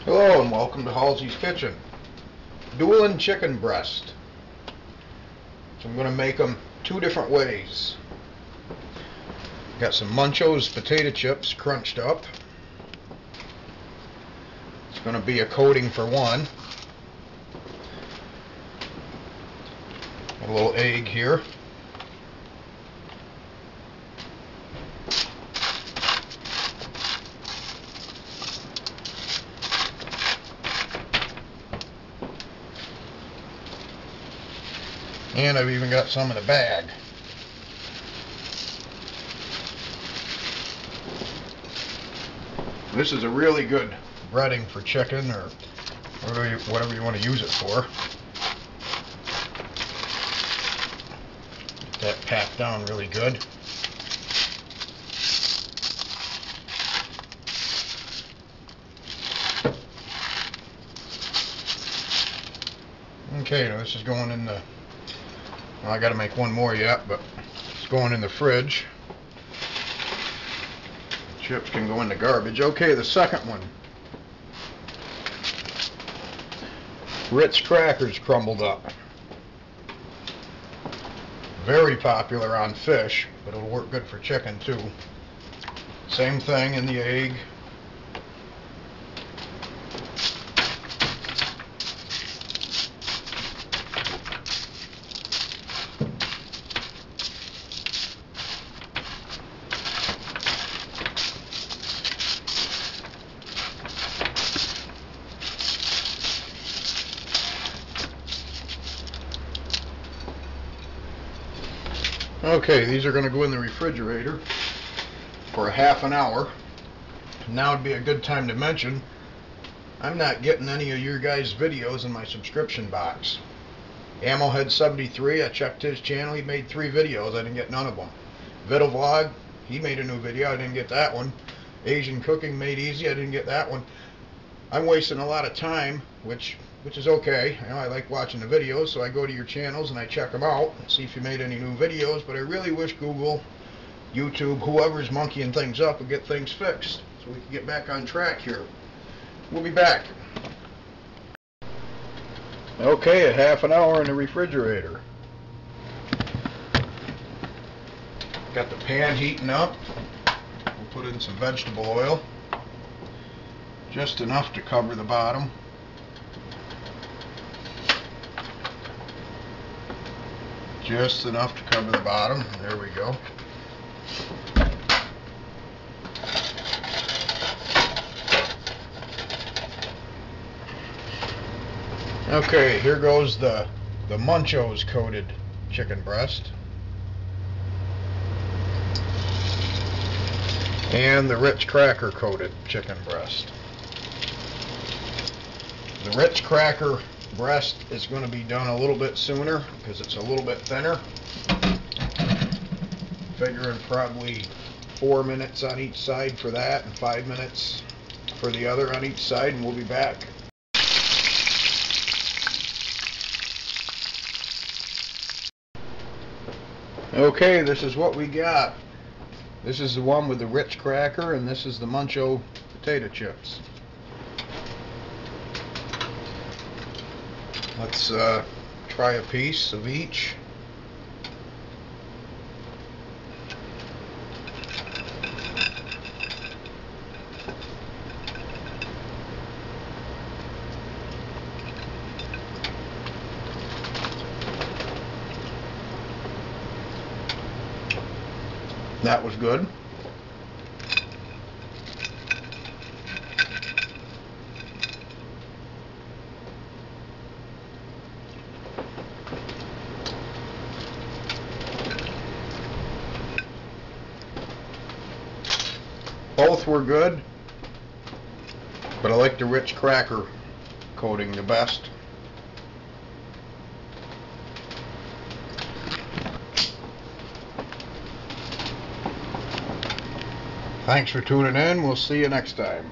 Hello and welcome to Halsey's Kitchen. Dueling chicken breast. So I'm going to make them two different ways. Got some Muncho's potato chips crunched up. It's going to be a coating for one. Got a little egg here. And I've even got some in the bag. This is a really good breading for chicken or whatever you want to use it for. Get that packed down really good. Okay, now this is going in the... Well, I got to make one more yet, but it's going in the fridge. Chips can go in the garbage. Okay, the second one. Ritz crackers crumbled up. Very popular on fish, but it'll work good for chicken too. Same thing in the egg. Okay, these are going to go in the refrigerator for a half an hour. Now would be a good time to mention I'm not getting any of your guys' videos in my subscription box. Ammohead73, I checked his channel, he made 3 videos, I didn't get none of them. Vlog, he made a new video, I didn't get that one. Asian Cooking Made Easy, I didn't get that one. I'm wasting a lot of time, which is okay. You know, I like watching the videos, so I go to your channels and I check them out and see if you made any new videos, but I really wish Google, YouTube, whoever's monkeying things up would get things fixed so we can get back on track here. We'll be back. Okay, a half an hour in the refrigerator. Got the pan heating up. We'll put in some vegetable oil. Just enough to cover the bottom. Just enough to cover the bottom. There we go. Okay, here goes the Muncho's coated chicken breast. And the Ritz cracker coated chicken breast. The Ritz cracker breast is going to be done a little bit sooner because it's a little bit thinner. Figuring probably 4 minutes on each side for that and 5 minutes for the other on each side, and we'll be back. Okay, this is what we got. This is the one with the Ritz cracker, and this is the Muncho potato chips. Let's try a piece of each. That was good. Both were good, but I like the Ritz cracker coating the best. Thanks for tuning in. We'll see you next time.